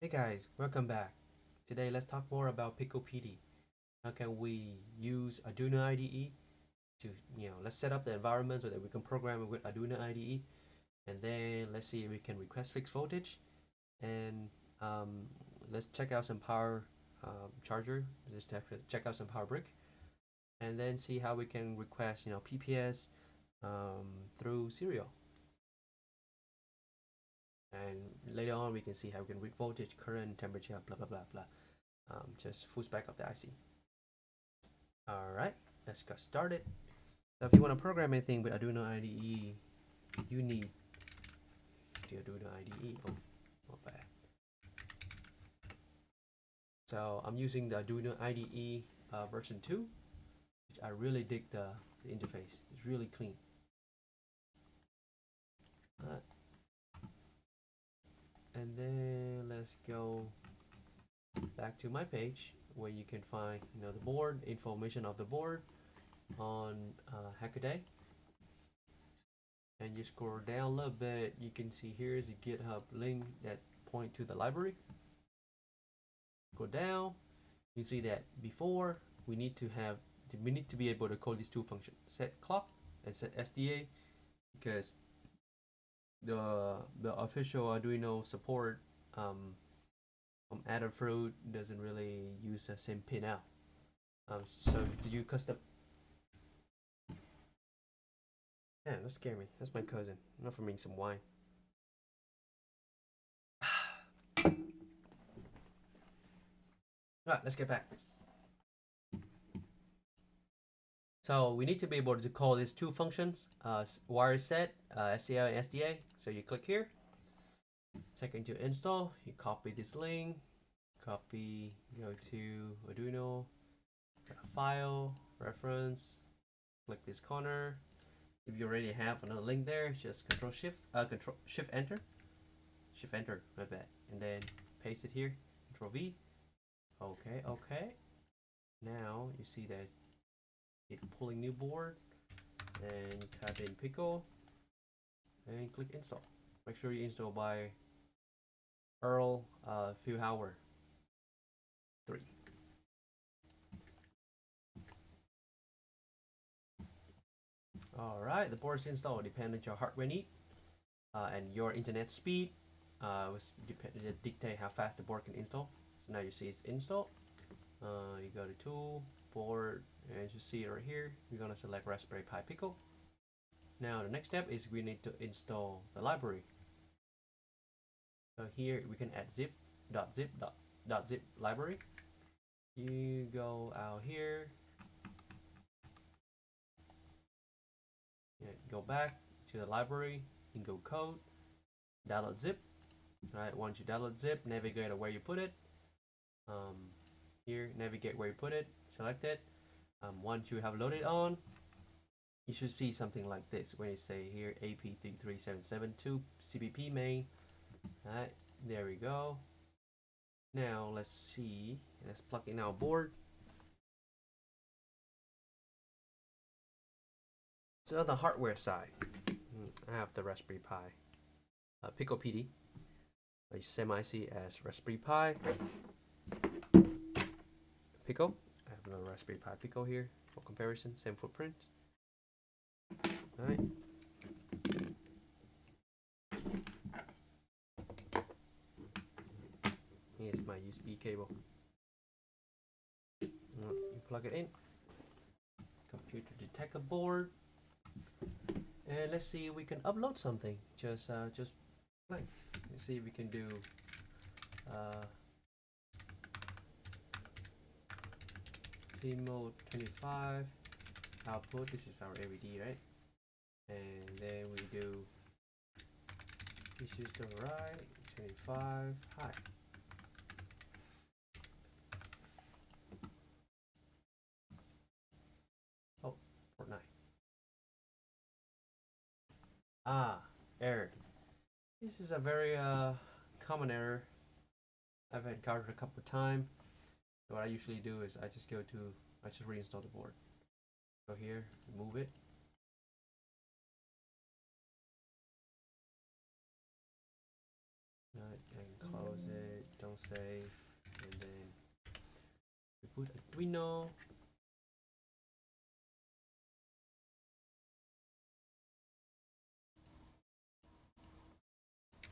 Hey guys, welcome back. Today let's talk more about PicoPD. How can we use Arduino IDE to, let's set up the environment so that we can program it with Arduino IDE, and then let's see if we can request fixed voltage, and let's check out some power charger. Just have to check out some power brick, and then see how we can request, PPS through serial. And later on, we can see how we can read voltage, current, temperature, blah blah blah blah. Just full spec of the IC. All right, let's get started. So if you want to program anything with Arduino IDE, you need the Arduino IDE. Oh, not bad. So I'm using the Arduino IDE version 2, which I really dig the interface. It's really clean. And then let's go back to my page where you can find the board, information of the board on Hackaday. And you scroll down a little bit, you can see here is a GitHub link that point to the library. Go down, you see that before we need to be able to call these two functions, set clock and set SDA, because the official Arduino support from Adafruit doesn't really use the same pin out. So do you custom? Yeah, that scared me. That's my cousin. Not for me some wine. Alright, let's get back. So we need to be able to call these two functions, wire set, SCL and SDA. So you click here, second to install, you copy this link, go to Arduino, file, reference, click this corner. If you already have another link there, just Control Shift Enter, my bad, and then paste it here, Control V. Okay. Now you see there's it pulling new board, and type in Pico, and click install. Make sure you install by Earl Fillhauer 3. Alright, the board is installed. Depending on your hardware need and your internet speed, dictate how fast the board can install. So now you see it's installed. You go to Tool, Board, and as you see right here, we're gonna select Raspberry Pi Pico. Now the next step is we need to install the library. So here we can add zip library. You go out here, go back to the library, and go code, download zip. Right, once you download zip, navigate to where you put it. Here, navigate where you put it, select it. Once you have loaded on, you should see something like this when you say here AP33772 CPP main. Alright, there we go. Now let's see, let's plug in our board. So on the hardware side, I have the Raspberry Pi PicoPD. I semi-see as Raspberry Pi Pico. I have another Raspberry Pi Pico here for comparison, same footprint. Alright. Here's my USB cable. You plug it in. Computer detector board. And let's see if we can upload something. Just play. Let's see if we can do mode 25 output. This is our AVD, right? And then we do issues to the right, 25 high. Oh, Fortnite. Error. This is a very common error I've encountered a couple of times. So what I usually do is I just reinstall the board. Go here, remove it. Right, and close it. Don't Control save, and then we put Arduino.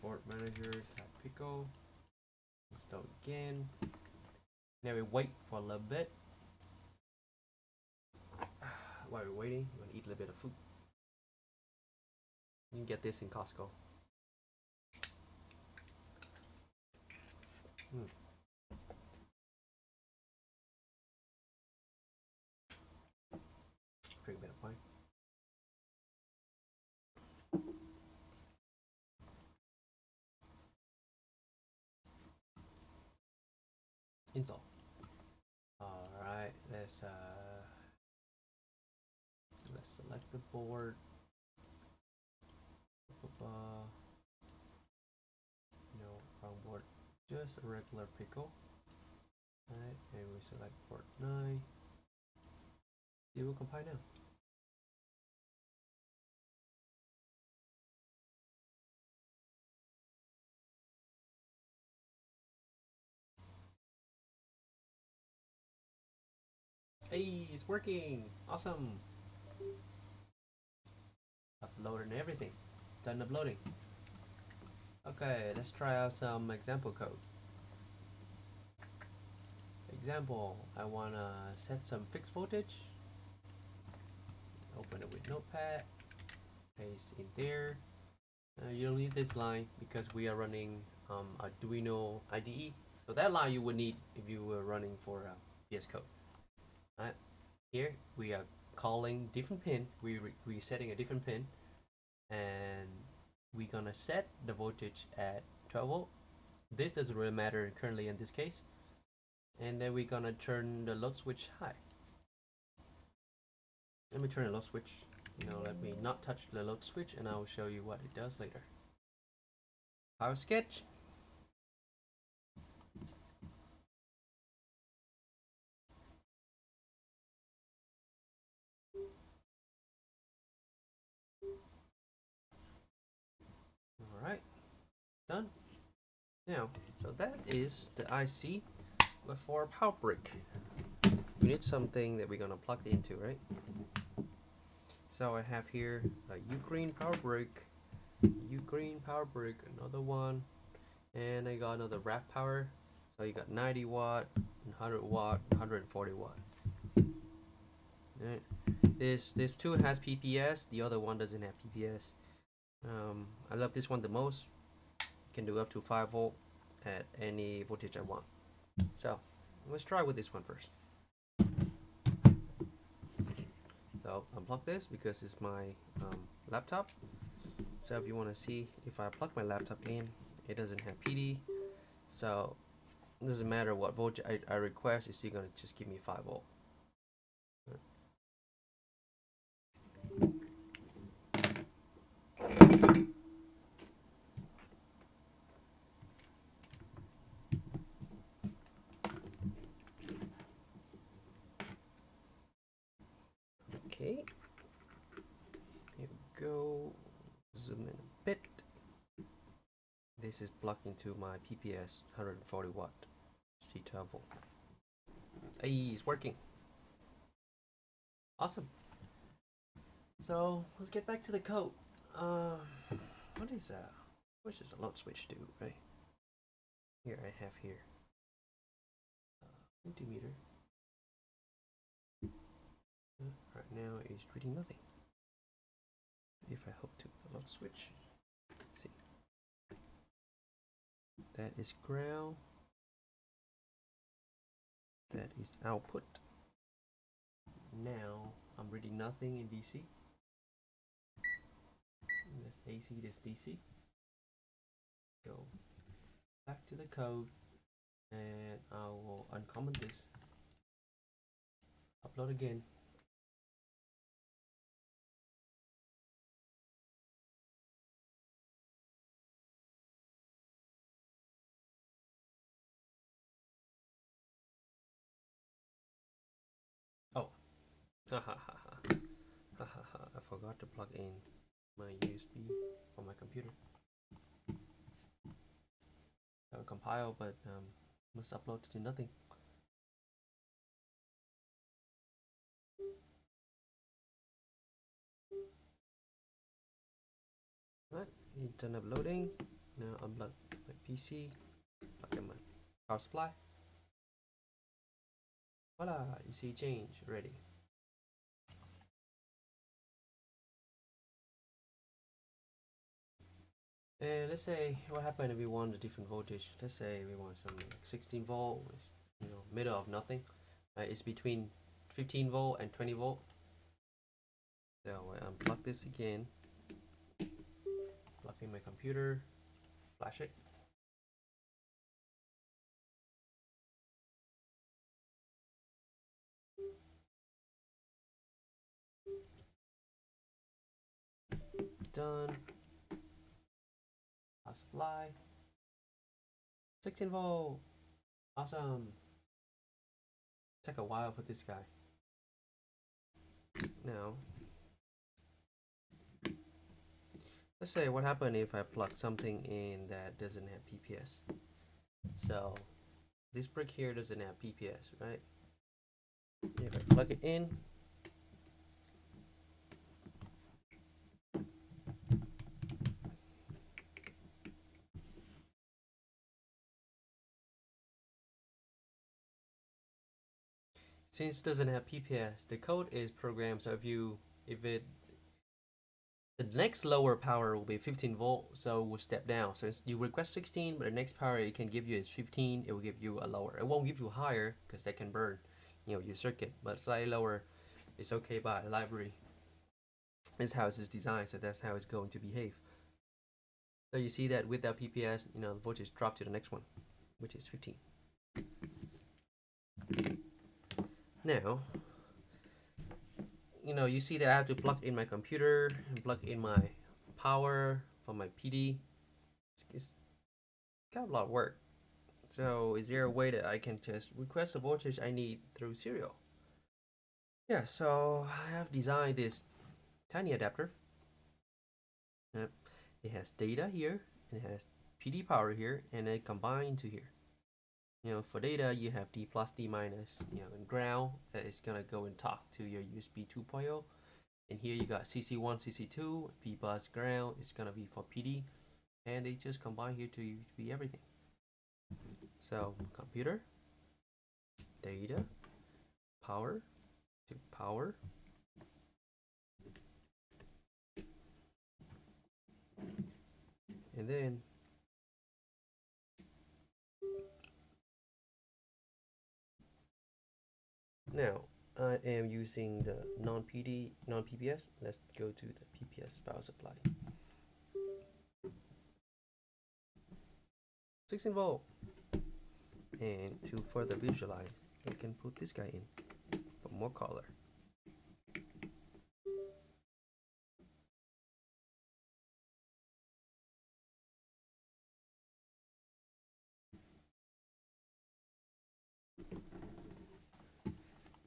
Board manager, type Pico, install again. Now we wait for a little bit. While we're waiting, we're gonna eat a little bit of food. You can get this in Costco. Drink a bit of wine. Install. All right, let's select the board. No, wrong board. Just a regular Pico. Alright, and we select port 9. It will compile now. Hey, it's working! Awesome! Uploading everything. Done uploading. Okay, let's try out some example code. Example, I wanna set some fixed voltage. Open it with Notepad. Paste in there. You don't need this line because we are running Arduino IDE. So that line you would need if you were running for VS Code. Alright, here we are calling different pin. We're setting a different pin, and we're gonna set the voltage at 12 volt. This doesn't really matter currently in this case. And then we're gonna turn the load switch high. Let me turn the load switch. Let me not touch the load switch, and I will show you what it does later. Power sketch. All right, done. Now, so that is the IC, but for a power brick, we need something that we're gonna plug it into, right? So I have here a Ukraine power brick, another one, and I got another RAV power. So you got 90 watt, 100 watt, 140 watt. Right. This two has PPS, the other one doesn't have PPS. I love this one the most. Can do up to 5 volt at any voltage I want. So let's try with this one first. So unplug this because it's my laptop. So if you want to see if I plug my laptop in, it doesn't have PD. So it doesn't matter what voltage I request, it's still gonna just give me 5 volt. Okay, here we go. Zoom in a bit. This is plugged into my PPS 140 watt C12 volt. Hey, it's working. Awesome. So let's get back to the code. What is that? What does a load switch do, right? Here I have here multimeter. Right now it's reading nothing. If I hook to the load switch, see, that is ground, that is output. Now I'm reading nothing in DC. This AC, this DC. Go back to the code, and I will uncomment this. Upload again. Oh, ha ha ha ha ha ha ha! I forgot to plug in my USB on my computer. Compile, but must upload to nothing. Right, it's done uploading. Now unplug my PC, plug in my power supply. Voila, you see change ready. And let's say what happened if we want a different voltage. Let's say we want some like 16 volt, middle of nothing. It's between 15 volt and 20 volt. So I unplug this again, plug in my computer, flash it. Done. Power supply. 16 volt. Awesome. Take a while for this guy. Now, let's say what happened if I plug something in that doesn't have PPS. So this brick here doesn't have PPS, right? If I plug it in, since it doesn't have PPS, the code is programmed so the next lower power will be 15 volt, so we'll step down. So you request 16, but the next power it can give you is 15. It will give you a lower. It won't give you higher because that can burn, your circuit. But slightly lower is okay by library. This is how it's designed, so that's how it's going to behave. So you see that without PPS, the voltage drop to the next one, which is 15. Now, you see that I have to plug in my computer and plug in my power for my PD. It's got a lot of work. So is there a way that I can just request the voltage I need through serial? Yeah, so I have designed this tiny adapter. It has data here, it has PD power here, and it combined to here. For data, you have D plus, D minus, and ground that is gonna go and talk to your USB 2.0. And here you got CC1, CC2, V bus ground is gonna be for PD, and they just combine here to be everything. So computer, data, power to power. And then now I am using the non-PPS. Let's go to the PPS power supply. 16 volt. And to further visualize, I can put this guy in for more color.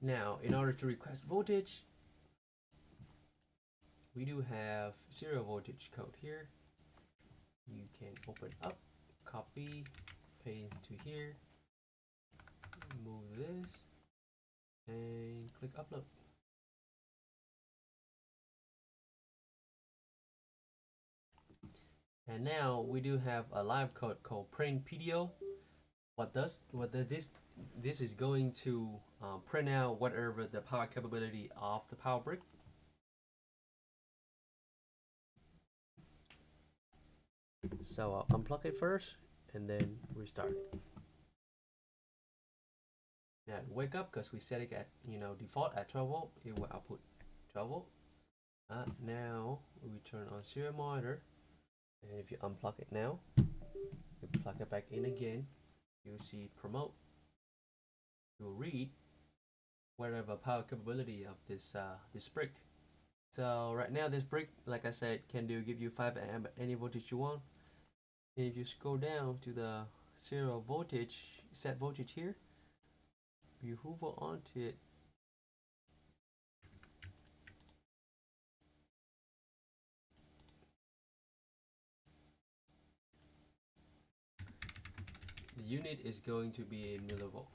Now, in order to request voltage, we do have serial voltage code here. You can open up, copy, paste to here, move this, and click upload. And now we do have a live code called print PDO. What does this is going to print out whatever the power capability of the power brick. So I'll unplug it first and then restart it. Now wake up because we set it at default at 12 volt. It will output 12 volt. Now we turn on serial monitor, and if you unplug it now, you plug it back in again. You see promote. You will read whatever power capability of this brick. So right now this brick, like I said, can give you 5 amp any voltage you want. And if you scroll down to the serial voltage, set voltage here, you hover onto it, unit is going to be in millivolt.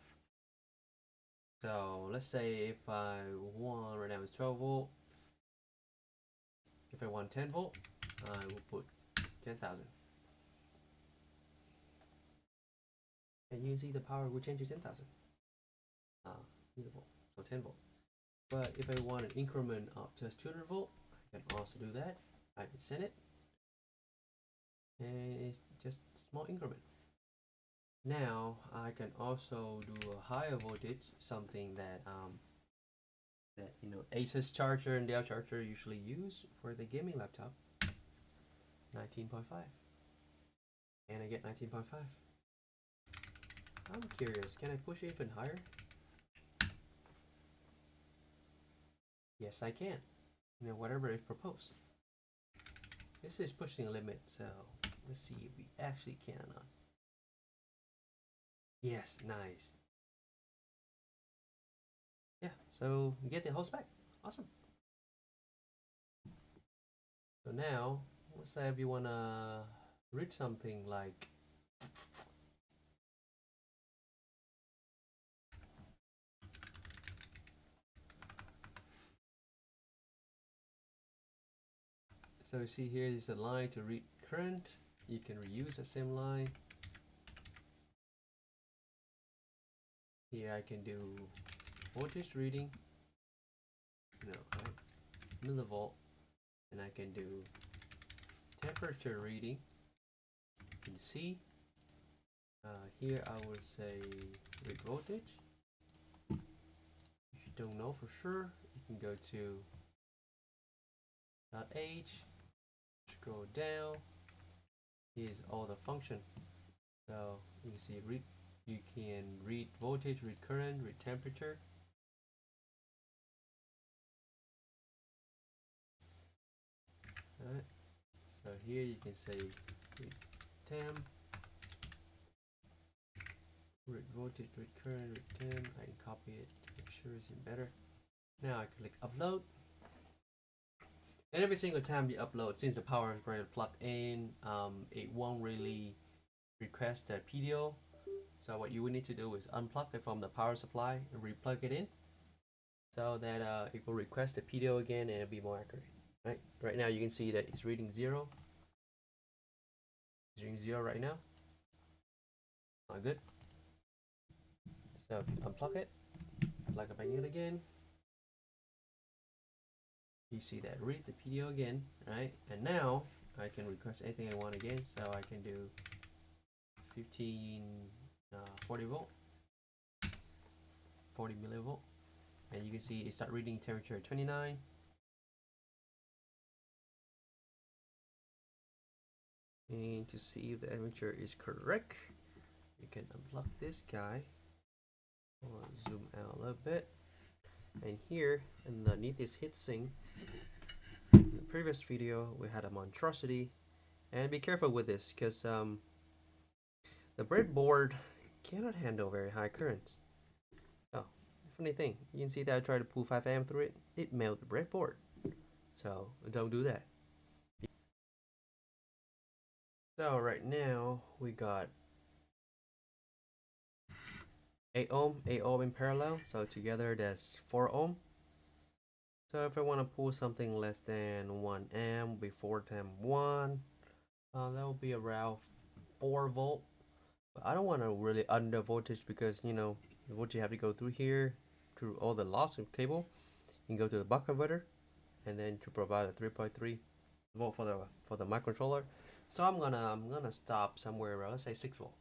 So let's say if I want, right now it's 12 volt. If I want 10 volt, I will put 10,000. And you can see the power will change to 10,000 millivolt, so 10 volt. But if I want an increment of just 200 volt, I can also do that. I can set it, and it's just small increment. Now I can also do a higher voltage, something that Asus charger and Dell charger usually use for the gaming laptop. 19.5, and I get 19.5. I'm curious, can I push it even higher? Yes, I can. Whatever is proposed. This is pushing a limit, so let's see if we actually can or not. Yes, nice. Yeah, so you get the whole spec. Awesome. So now, let's say if you wanna read something like so you see here is a line to read current. You can reuse the same line. Here I can do voltage reading, right? Millivolt, and I can do temperature reading. You can see here I would say read voltage. If you don't know for sure, you can go to .h, scroll down. Here's all the function. So you can see you can read voltage, read current, read temperature. Alright. So here you can say read temp, read voltage, read current, read temp. I can copy it to make sure it's in better. Now I click upload. And every single time you upload, since the power is already plugged in, it won't really request a PDO. So what you would need to do is unplug it from the power supply and replug it in, so that it will request a PDO again and it'll be more accurate. Right now you can see that it's reading 0. It's reading 0 right now. Not good. So if you unplug it, plug it back in again, you see that read the PDO again, right? And now I can request anything I want again. So I can do 40 volt, 40 millivolt, and you can see it start reading temperature at 29. And to see if the temperature is correct, you can unplug this guy. I'll zoom out a little bit. And here underneath this heatsink, in the previous video we had a monstrosity. And be careful with this, because the breadboard cannot handle very high currents. Oh, funny thing, you can see that I tried to pull 5 amp through it, it melted the breadboard. So don't do that. So right now we got 8 ohm in parallel, so together that's 4 ohm. So if I want to pull something less than 1 amp before time 1, that will be around 4 volt. But I don't want to really under voltage, because the voltage you have to go through here, through all the loss of cable. You can go to the buck converter, and then to provide a 3.3 volt for the microcontroller. So I'm gonna stop somewhere around, let's say 6 volt,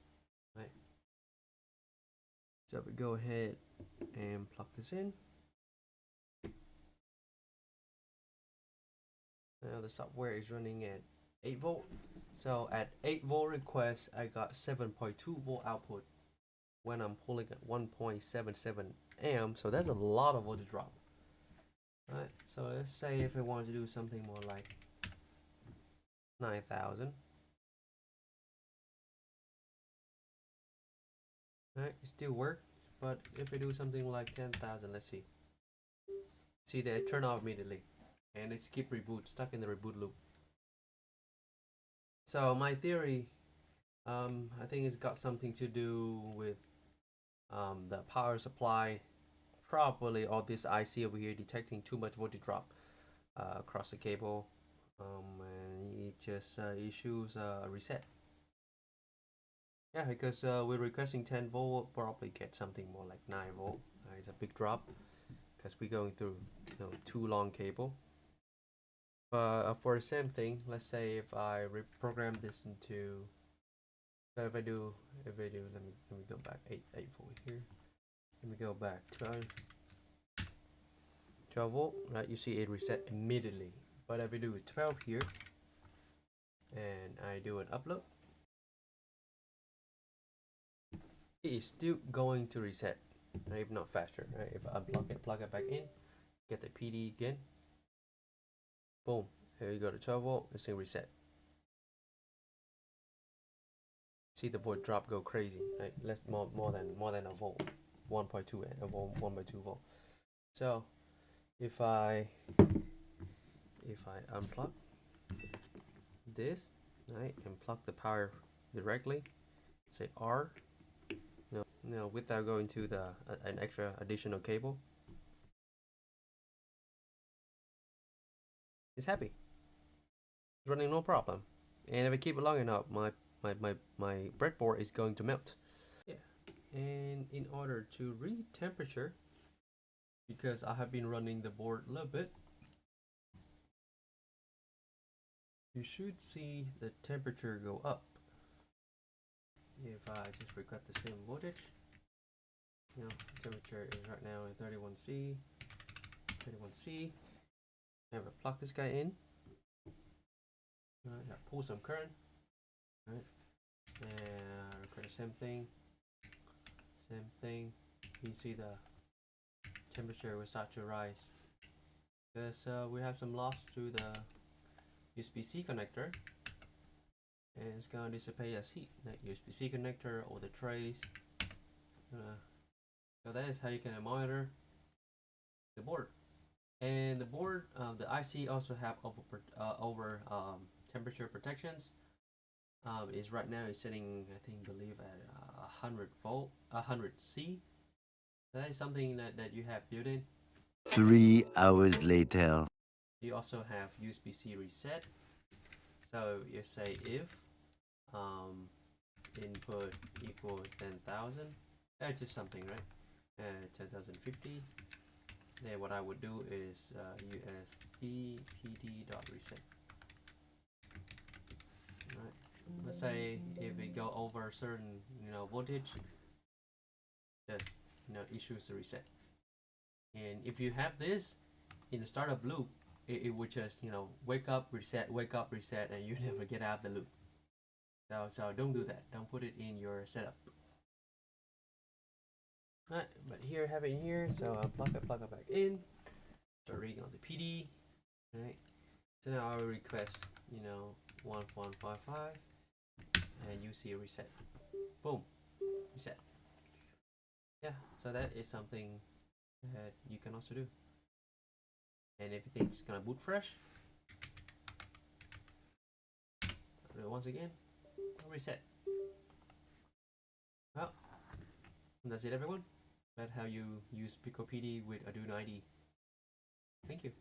right? So we go ahead and plug this in. Now the software is running at 8 volt. So at 8 volt request, I got 7.2 volt output when I'm pulling at 1.77 amp. So that's a lot of voltage drop. Right. So let's say if I want to do something more like 9,000. Right, it still works, but if I do something like 10,000, let's see. See that it turned off immediately, and it's keep reboot, stuck in the reboot loop. So my theory I think it's got something to do with the power supply. Probably all this IC over here detecting too much voltage drop across the cable, and it just issues a reset. Yeah, because we're requesting 10 volt, we'll probably get something more like 9 volt. It's a big drop because we're going through too long cable. But for the same thing, let's say if I reprogram this into, so if I do, let me go back 8 volt here. Let me go back 12 volt, right? You see it reset immediately. But if I do 12 here, and I do an upload, it is still going to reset, right? If not faster, right? If I unplug it, plug it back in, get the PD again, boom, here you go to 12 volt, it's going to reset. See the volt drop go crazy, right? Less more than a volt, 1.2 and 1.2 volt. So if I unplug this, right, and plug the power directly, say R, without going to the an extra additional cable, it's happy. It's running no problem. And if I keep it long enough, my breadboard is going to melt. Yeah. And in order to read temperature, because I have been running the board a little bit, you should see the temperature go up. If I just record the same voltage, temperature is right now in 31C. I'm gonna plug this guy in. Right, pull some current. Right, and record the same thing. You see the temperature will start to rise because we have some loss through the USB-C connector, and it's gonna dissipate as heat, like USB-C connector or the trays. So that is how you can monitor the board. And the board, the IC also have over temperature protections. Is right now is setting, I think, believe at 100 volt, 100C. That is something that you have built in. 3 hours later. You also have USB-C reset. So you say if input equals 10,000, that's just something, right? 10,050. Then what I would do is USB PD.reset. Right. Let's say if it go over certain voltage, just issues the reset. And if you have this in the startup loop, it would just wake up, reset, and you never get out of the loop. So don't do that. Don't put it in your setup. Right, but here, have it in here. So I'll plug it back in. Start reading on the PD. Right. So now I will request 1155, and you see a reset. Boom, reset. Yeah. So that is something that you can also do. And everything's gonna boot fresh. Once again, reset. Well, that's it, everyone. That's how you use PicoPD with Arduino IDE. Thank you.